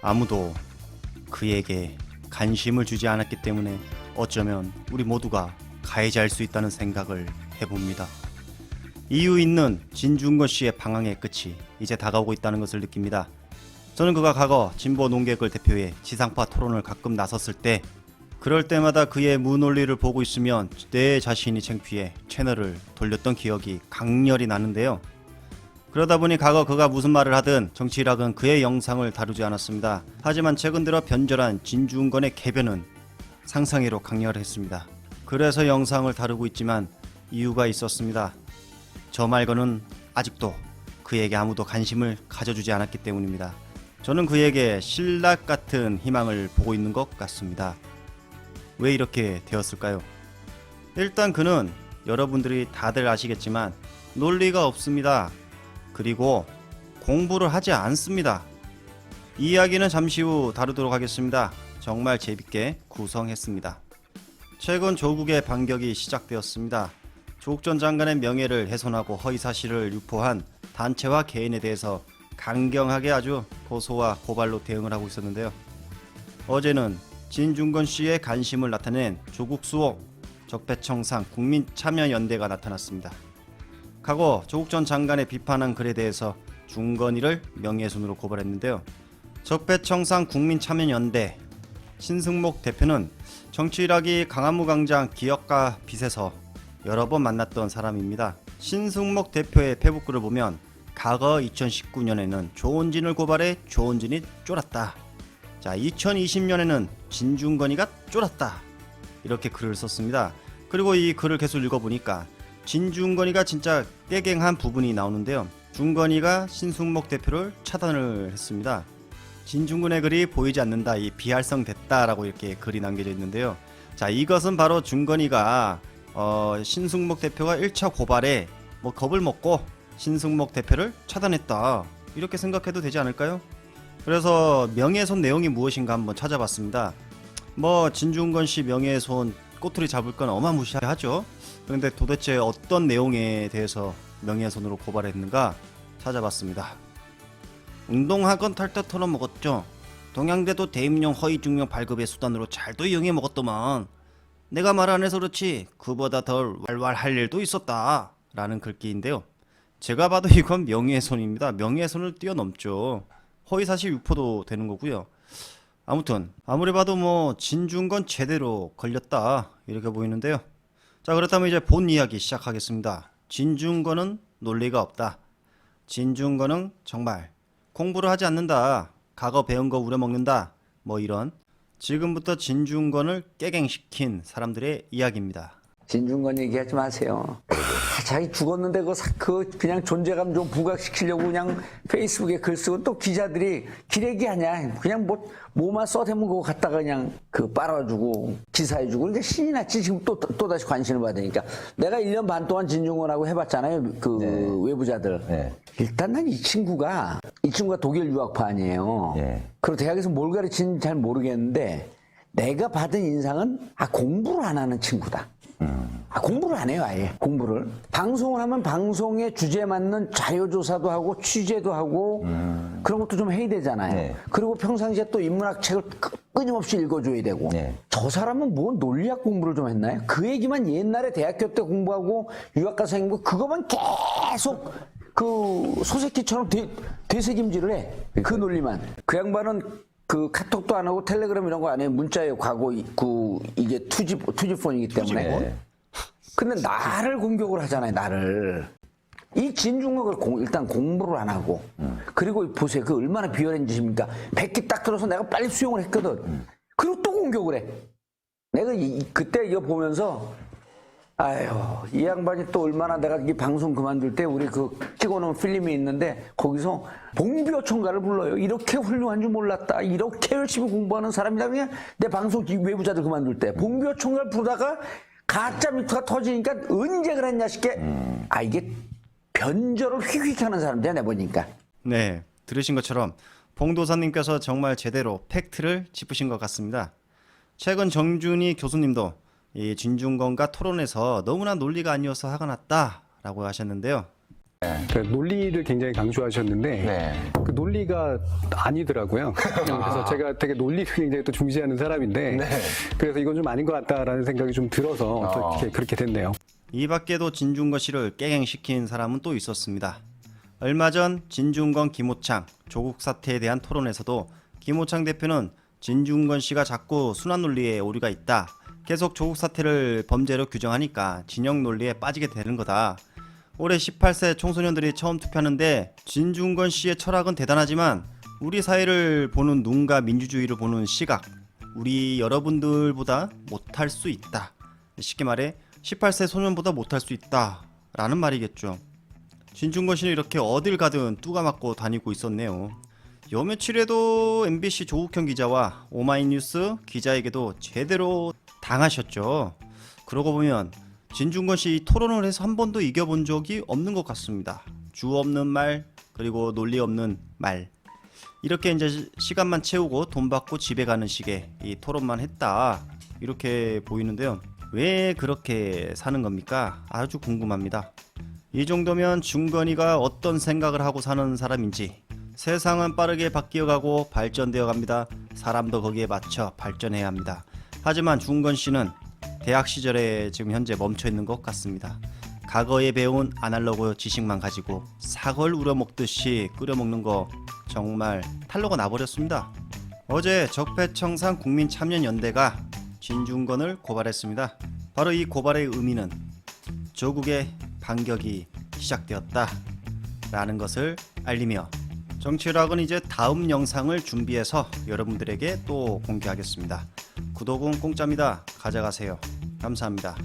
아무도 그에게 관심을 주지 않았기 때문에 어쩌면 우리 모두가 가해자일 수 있다는 생각을 해봅니다. 이유 있는 진중권 씨의 방황의 끝이 이제 다가오고 있다는 것을 느낍니다. 저는 그가 과거 진보 농객을 대표해 지상파 토론을 가끔 나섰을 때 그럴 때마다 그의 무논리를 보고 있으면 내 자신이 창피해 채널을 돌렸던 기억이 강렬히 나는데요. 그러다 보니 과거 그가 무슨 말을 하든 정치일학은 그의 영상을 다루지 않았습니다. 하지만 최근 들어 변절한 진중권의 궤변은 상상외로 강렬했습니다. 그래서 영상을 다루고 있지만 이유가 있었습니다. 저 말고는 아직도 그에게 아무도 관심을 가져주지 않았기 때문입니다. 저는 그에게 신락 같은 희망을 보고 있는 것 같습니다. 왜 이렇게 되었을까요? 일단 그는 여러분들이 다들 아시겠지만 논리가 없습니다. 그리고 공부를 하지 않습니다. 이 이야기는 잠시 후 다루도록 하겠습니다. 정말 재밌게 구성했습니다. 최근 조국의 반격이 시작되었습니다. 조국 전 장관의 명예를 훼손하고 허위사실을 유포한 단체와 개인에 대해서 강경하게 아주 고소와 고발로 대응을 하고 있었는데요. 어제는 진중권 씨의 관심을 나타낸 조국 수호 적폐청산 국민참여연대가 나타났습니다. 과거 조국 전 장관의 비판한 글에 대해서 중건이를 명예훼손으로 고발했는데요. 적폐청산 국민참여연대 신승목 대표는 정치일학이 강화무광장 기업가 빚에서 여러 번 만났던 사람입니다. 신승목 대표의 페북글을 보면 과거 2019년에는 조원진을 고발해 조원진이 쫄았다. 자, 2020년에는 진중권이가 쫄았다. 이렇게 글을 썼습니다. 그리고 이 글을 계속 읽어보니까 진중권이가 진짜 깨갱한 부분이 나오는데요. 중건이가 신승목 대표를 차단을 했습니다. 진중권의 글이 보이지 않는다. 이 비활성 됐다라고 이렇게 글이 남겨져 있는데요. 자, 이것은 바로 중건이가 신승목 대표가 1차 고발에 겁을 먹고 신승목 대표를 차단했다. 이렇게 생각해도 되지 않을까요? 그래서 명예훼손 내용이 무엇인가 한번 찾아봤습니다. 진중권 씨 명예훼손 꼬투리 잡을 건 어마무시하죠. 그런데 도대체 어떤 내용에 대해서 명예훼손으로 고발했는가 찾아봤습니다. 운동학원 탈탈 털어먹었죠. 동양대도 대입용 허위증명 발급의 수단으로 잘도 이용해 먹었더만 내가 말 안 해서 그렇지 그보다 덜 왈왈할 일도 있었다 라는 글귀인데요. 제가 봐도 이건 명예훼손입니다. 명예훼손을 뛰어넘죠. 허위사실 유포도 되는 거고요. 아무튼 아무리 봐도 진중권 제대로 걸렸다 이렇게 보이는데요. 자, 그렇다면 이제 본 이야기 시작하겠습니다. 진중권은 논리가 없다. 진중권은 정말 공부를 하지 않는다. 과거 배운 거 우려먹는다. 이런 지금부터 진중권을 깨갱시킨 사람들의 이야기입니다. 진중권 얘기하지 마세요. 자기 죽었는데 그냥 존재감 좀 부각시키려고 그냥 페이스북에 글 쓰고 또 기자들이 기레기 하냐. 그냥 뭐만 써대면 그거 갖다가 그냥 빨아주고 기사해주고. 그러니까 신이 났지. 지금 또다시 관심을 받으니까. 내가 1년 반 동안 진중권하고 해봤잖아요. 네. 외부자들. 네. 일단 난 이 친구가 독일 유학파 아니에요. 네. 그리고 대학에서 뭘 가르치는지 잘 모르겠는데 내가 받은 인상은 공부를 안 하는 친구다. 공부를 안 해요, 아예. 공부를. 방송을 하면 방송의 주제에 맞는 자료조사도 하고 취재도 하고 그런 것도 좀 해야 되잖아요. 네. 그리고 평상시에 또 인문학 책을 끊임없이 읽어줘야 되고. 네. 저 사람은 논리학 공부를 좀 했나요? 그 얘기만 옛날에 대학교 때 공부하고 유학가서 행보 그거만 계속 소새끼처럼 되새김질을 해. 그 논리만. 그 양반은 카톡도 안 하고 텔레그램 이런 거 안 해요. 문자에 과거 이게 투지폰이기 때문에. 네. 근데 나를 공격을 하잖아요. 나를. 이 진중권을 일단 공부를 안 하고 그리고 보세요. 얼마나 비열한 짓입니까? 100기 딱 들어서 내가 빨리 수용을 했거든. 그리고 또 공격을 해. 내가 그때 이거 보면서 이 양반이 또 얼마나 내가 이 방송 그만둘 때 우리 찍어놓은 필름이 있는데 거기서 봉비어총가를 불러요. 이렇게 훌륭한 줄 몰랐다. 이렇게 열심히 공부하는 사람이다. 그냥 내 방송 외부자들 그만둘 때 봉비어총가를 부르다가 가짜 미투가 터지니까 언제 그랬냐 싶게 이게 변절을 휙휙 하는 사람들이야 내보니까. 네, 들으신 것처럼 봉도사님께서 정말 제대로 팩트를 짚으신 것 같습니다. 최근 정준희 교수님도 이 진중권과 토론에서 너무나 논리가 아니어서 화가 났다라고 하셨는데요. 그 논리를 굉장히 강조하셨는데 네. 그 논리가 아니더라고요. 그래서 제가 되게 논리를 굉장히 또 중시하는 사람인데 네. 그래서 이건 좀 아닌 것 같다라는 생각이 좀 들어서 또 이렇게 그렇게 됐네요. 이 밖에도 진중권 씨를 깨갱시킨 사람은 또 있었습니다. 얼마 전 진중권, 김호창 조국 사태에 대한 토론에서도 김호창 대표는 진중권 씨가 자꾸 순환 논리에 오류가 있다. 계속 조국 사태를 범죄로 규정하니까 진영 논리에 빠지게 되는 거다. 올해 18세 청소년들이 처음 투표하는데 진중권 씨의 철학은 대단하지만 우리 사회를 보는 눈과 민주주의를 보는 시각, 우리 여러분들보다 못할 수 있다. 쉽게 말해 18세 소년보다 못할 수 있다 라는 말이겠죠. 진중권 씨는 이렇게 어딜 가든 뚜가 맞고 다니고 있었네요. 요 며칠에도 MBC 조국현 기자와 오마이뉴스 기자에게도 제대로 당하셨죠. 그러고 보면 진중권 씨 토론을 해서 한 번도 이겨본 적이 없는 것 같습니다. 주 없는 말, 그리고 논리 없는 말. 이렇게 이제 시간만 채우고 돈 받고 집에 가는 식의 이 토론만 했다. 이렇게 보이는데요. 왜 그렇게 사는 겁니까? 아주 궁금합니다. 이 정도면 중건이가 어떤 생각을 하고 사는 사람인지. 세상은 빠르게 바뀌어가고 발전되어 갑니다. 사람도 거기에 맞춰 발전해야 합니다. 하지만 중건 씨는 대학 시절에 지금 현재 멈춰 있는 것 같습니다. 과거에 배운 아날로그 지식만 가지고 사걸 우려먹듯이 끓여먹는 거 정말 탄로가 나버렸습니다. 어제 적폐청산 국민참여연대가 진중권을 고발했습니다. 바로 이 고발의 의미는 조국의 반격이 시작되었다 라는 것을 알리며 정치락은 이제 다음 영상을 준비해서 여러분들에게 또 공개하겠습니다. 구독은 공짜입니다. 가져가세요. 감사합니다.